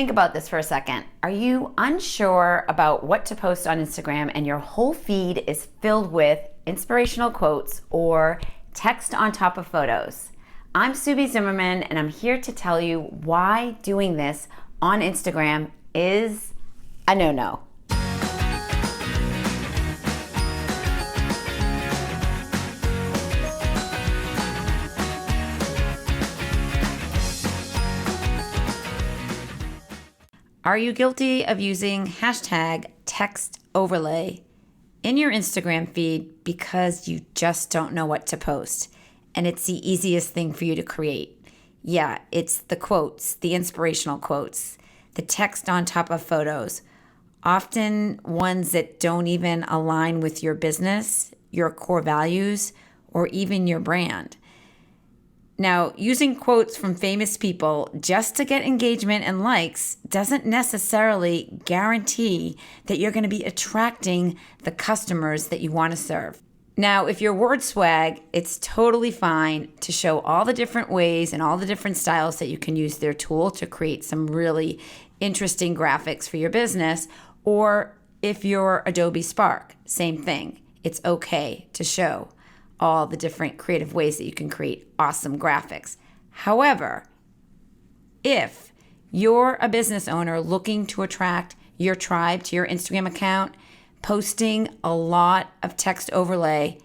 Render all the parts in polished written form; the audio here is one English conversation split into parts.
Think about this for a second. Are you unsure about what to post on Instagram and your whole feed is filled with inspirational quotes or text on top of photos? I'm Subi Zimmerman, and I'm here to tell you why doing this on Instagram is a no-no. Are you guilty of using hashtag text overlay in your Instagram feed because you just don't know what to post and it's the easiest thing for you to create? Yeah, it's the quotes, the inspirational quotes, the text on top of photos, often ones that don't even align with your business, your core values, or even your brand. Now, using quotes from famous people just to get engagement and likes doesn't necessarily guarantee that you're going to be attracting the customers that you want to serve. Now, if you're word swag, it's totally fine to show all the different ways and all the different styles that you can use their tool to create some really interesting graphics for your business. Or if you're Adobe Spark, same thing. It's okay to show all the different creative ways that you can create awesome graphics. However, if you're a business owner looking to attract your tribe to your Instagram account, posting a lot of text overlay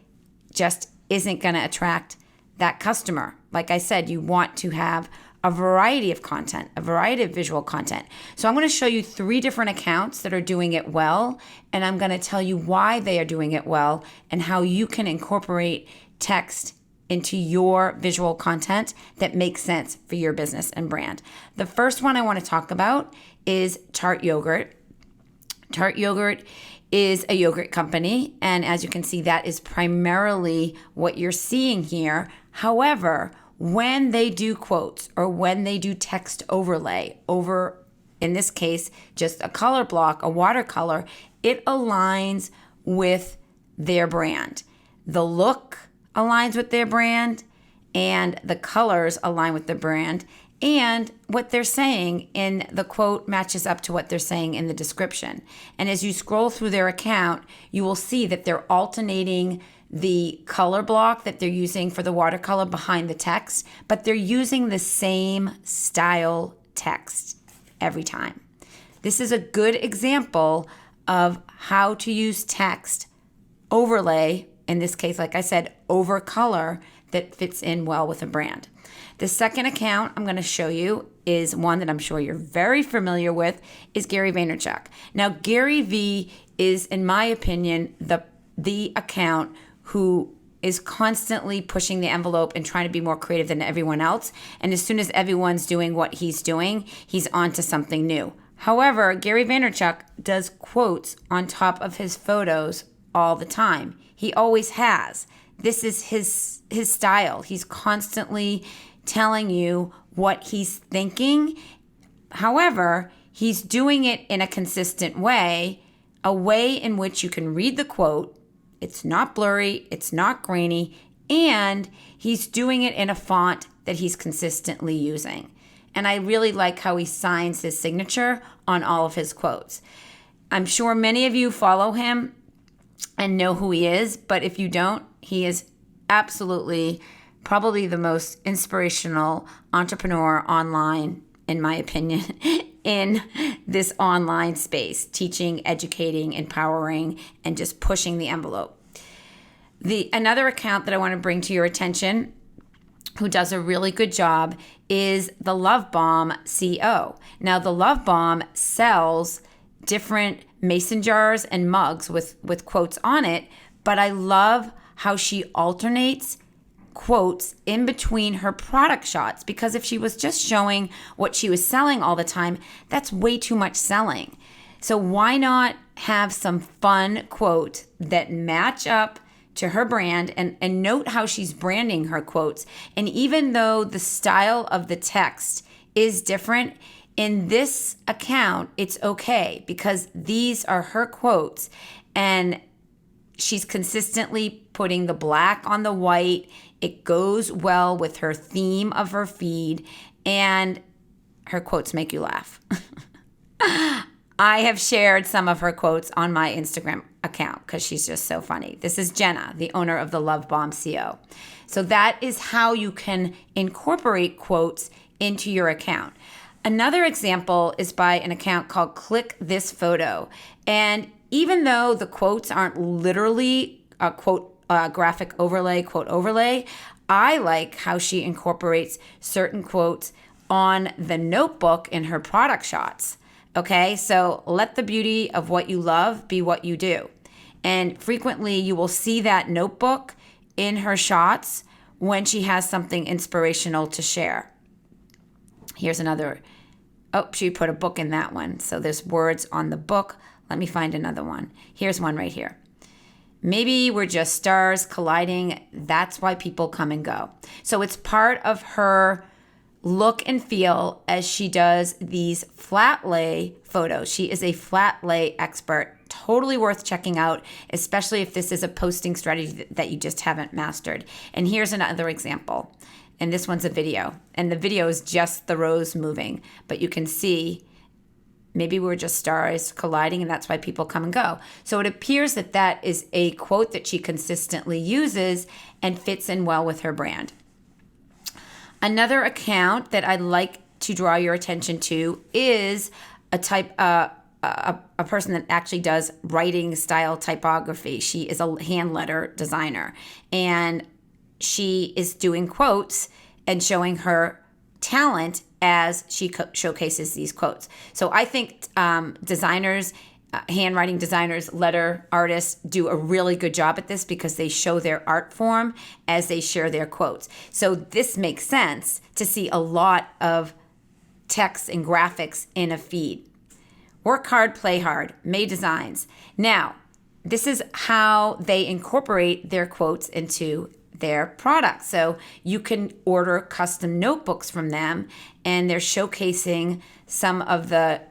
just isn't going to attract that customer. Like I said, you want to have a variety of content, a variety of visual content. So I'm going to show you 3 different accounts that are doing it well, and I'm going to tell you why they are doing it well and how you can incorporate text into your visual content that makes sense for your business and brand. The first one I want to talk about is Tart Yogurt. Tart Yogurt is a yogurt company, and as you can see, that is primarily what you're seeing here. However, when they do quotes or when they do text overlay over, in this case, just a color block, a watercolor, it aligns with their brand. The look aligns with their brand and the colors align with the brand, and what they're saying in the quote matches up to what they're saying in the description. And as you scroll through their account, you will see that they're alternating the color block that they're using for the watercolor behind the text, but they're using the same style text every time. This is a good example of how to use text overlay, in this case, like I said, over color that fits in well with a brand. The second account I'm going to show you is one that I'm sure you're very familiar with, is Gary Vaynerchuk. Now, Gary V is, in my opinion, the account who is constantly pushing the envelope and trying to be more creative than everyone else. And as soon as everyone's doing what he's doing, he's on to something new. However, Gary Vaynerchuk does quotes on top of his photos all the time. He always has. This is his style. He's constantly telling you what he's thinking. However, he's doing it in a consistent way, a way in which you can read the quote. It's not blurry, it's not grainy, and he's doing it in a font that he's consistently using. And I really like how he signs his signature on all of his quotes. I'm sure many of you follow him and know who he is, but if you don't, he is absolutely probably the most inspirational entrepreneur online, in my opinion, in this online space, teaching, educating, empowering, and just pushing the envelope. Another account that I want to bring to your attention, who does a really good job, is the Love Bomb CO. Now, the Love Bomb sells different mason jars and mugs with quotes on it, but I love how she alternates quotes in between her product shots, because if she was just showing what she was selling all the time, that's way too much selling. So why not have some fun quotes that match up to her brand, and note how she's branding her quotes. And even though the style of the text is different, in this account, it's okay because these are her quotes, and she's consistently putting the black on the white. It goes well with her theme of her feed, and her quotes make you laugh. I have shared some of her quotes on my Instagram account because she's just so funny. This is Jenna, the owner of the Love Bomb CO. So that is how you can incorporate quotes into your account. Another example is by an account called Click This Photo. And even though the quotes aren't literally a quote graphic overlay, quote overlay, I like how she incorporates certain quotes on the notebook in her product shots. Okay, so let the beauty of what you love be what you do. And frequently you will see that notebook in her shots when she has something inspirational to share. Here's another. Oh, she put a book in that one. So there's words on the book. Let me find another one. Here's one right here. Maybe we're just stars colliding. That's why people come and go. So it's part of her look and feel as she does these flat lay photos. She is a flat lay expert. Totally worth checking out, especially if this is a posting strategy that you just haven't mastered. And here's another example. And this one's a video. And the video is just the rows moving. But you can see maybe we're just stars colliding and that's why people come and go. So it appears that that is a quote that she consistently uses and fits in well with her brand. Another account that I'd like to draw your attention to is a person that actually does writing style typography. She is a hand letter designer, and she is doing quotes and showing her talent as she showcases these quotes. So I think designers, handwriting designers, letter artists do a really good job at this because they show their art form as they share their quotes. So this makes sense to see a lot of text and graphics in a feed. Work hard, play hard, May Designs. Now, this is how they incorporate their quotes into their products. So you can order custom notebooks from them, and they're showcasing some of the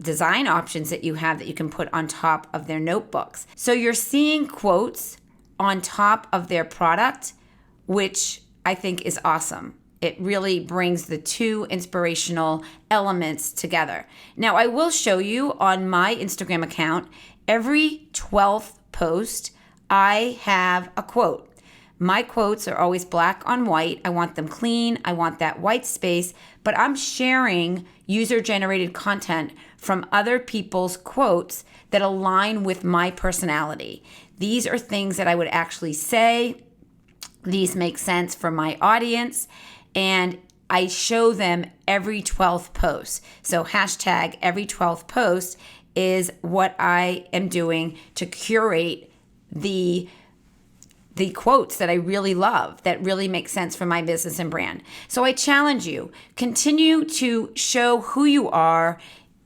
design options that you have that you can put on top of their notebooks. So you're seeing quotes on top of their product, which I think is awesome. It really brings the two inspirational elements together. Now, I will show you on my Instagram account, every 12th post, I have a quote. My quotes are always black on white. I want them clean. I want that white space, but I'm sharing user-generated content from other people's quotes that align with my personality. These are things that I would actually say. These make sense for my audience, and I show them every 12th post. So hashtag every 12th post is what I am doing to curate the quotes that I really love, that really make sense for my business and brand. So I challenge you, continue to show who you are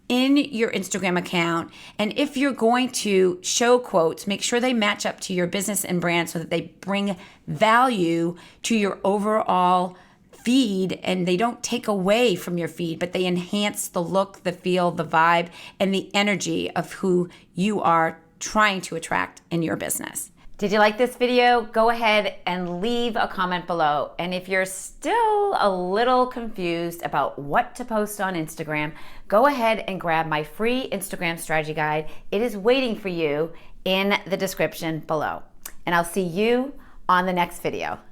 in your Instagram account. And if you're going to show quotes, make sure they match up to your business and brand so that they bring value to your overall feed and they don't take away from your feed, but they enhance the look, the feel, the vibe, and the energy of who you are trying to attract in your business. Did you like this video? Go ahead and leave a comment below. And if you're still a little confused about what to post on Instagram, go ahead and grab my free Instagram strategy guide. It is waiting for you in the description below. And I'll see you on the next video.